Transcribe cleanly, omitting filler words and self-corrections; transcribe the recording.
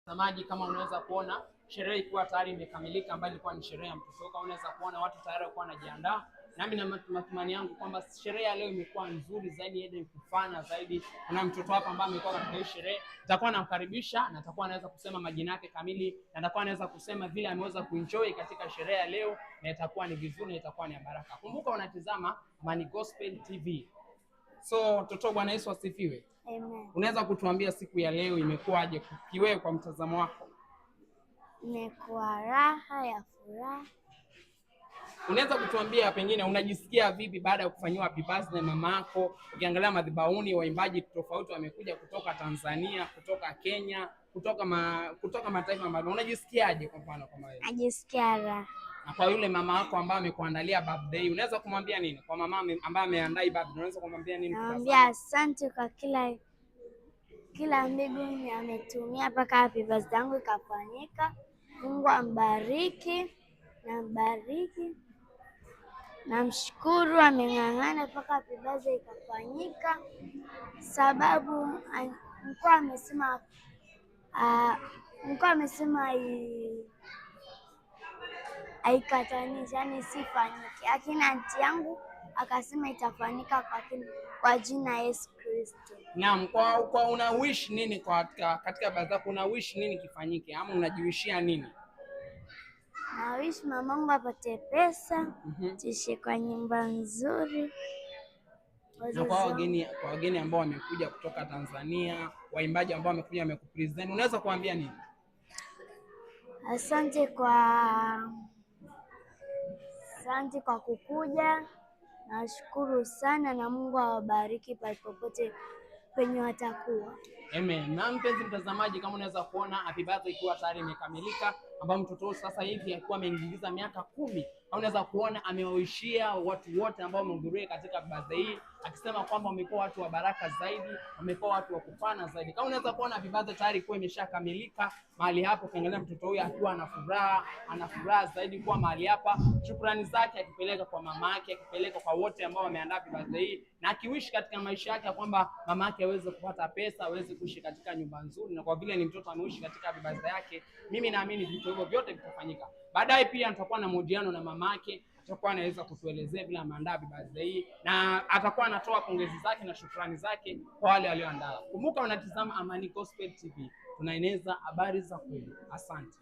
Mtazamaji, kama unaweza kuona sherehe ikiwa tayari imekamilika, ambayo ilikuwa ni sherehe ya mtoto. Kama unaweza kuona watu tayari walikuwa wanajiandaa, nami na matumaini yangu kwamba sherehe ya leo imekuwa nzuri zaidi, yenye kufana zaidi. Kuna mtoto hapa ambaye amekuwa katika hii sherehe, nitakuwa namkaribisha na atakuwa anaweza kusema majina yake kamili, na atakuwa anaweza kusema vile ameweza kuenjoy katika sherehe ya leo, na itakuwa ni vizuri na itakuwa ni baraka. Kumbuka unatizama Amani Gospel TV. So mtoto, Bwana Yesu asifiwe. Amen. Unaweza kutuambia siku ya leo imekuwaje kiwewe kwa mtazamo wako? Imekuwa raha ya furaha. Unaweza kutuambia pengine unajisikia vipi baada ya kufanyiwa happy birthday mama yako? Ukiangalia madhabahuni waimbaji tofauti wamekuja kutoka Tanzania, kutoka Kenya, kutoka mataifa mbalimbali. Unajisikiaje kwa mfano kama wewe? Najisikia raha. Na kwa yule mama yako ambaye amekuandalia birthday, unaweza kumwambia nini? Kwa mama ambaye ameandaa birthday, unaweza kumwambia nini? Naambia asante kwa kila mbegu ametumia mpaka happy birthday yangu ikafanyika. Mungu ambariki na mbariki. Namshukuru ameng'ang'ana mpaka happy birthday ikafanyika, sababu mkuu amesema haikatanisha, yani sifanyike, lakini anti yangu akasema itafanyika kwa jina Yesu Kristo. Naam, kwa una wish nini katika baadhi yako, una wish nini kifanyike ama unajiwishia nini? Na wish mamangu apate pesa, tuishi kwa nyumba nzuri. Na kwa wageni ambao wamekuja kutoka Tanzania, waimbaji ambao wamekuja wamekupresent, unaweza kuambia nini? Asante kwa kukuja. Nashukuru sana na Mungu awabariki popote penye watakuwa. Amen. Na mpenzi mtazamaji, kama unaweza kuona happy birthday ikiwa tayari imekamilika, ambao mtoto sasa hivi alikuwa ameingiza miaka 10. Unaweza kuona amewaishia watu wote ambao wamehudhuria katika birthday hii, akisema kwamba wamekuwa watu wa baraka zaidi, wamekuwa watu wa kufana zaidi. Kama unaweza kuona happy birthday tayari kwa imeshakamilika mahali hapo, ukiangalia mtoto huyu akiwa ana furaha zaidi kwa mahali hapa. Shukrani zake akipeleka kwa mama yake, akipeleka kwa wote ambao wameandaa happy birthday hii, na akiwishi katika maisha yake kwamba mama yake aweze kupata pesa, aweze kuishi katika nyumba nzuri, na kwa vile ni mtoto ameishi katika happy birthday yake, mimi naamini vitu hivyo vyote vitafanyika. Baadaye pia nitakuwa na mahojiano na mama yake, atakuwa anaweza kutuelezea vile ameandaa happy birthday hii, na atakuwa anatoa pongezi zake na shukrani zake kwa wale walioandaa. Kumbuka unatizama Amani Gospel TV, tunaeneza habari za kweli. Asante.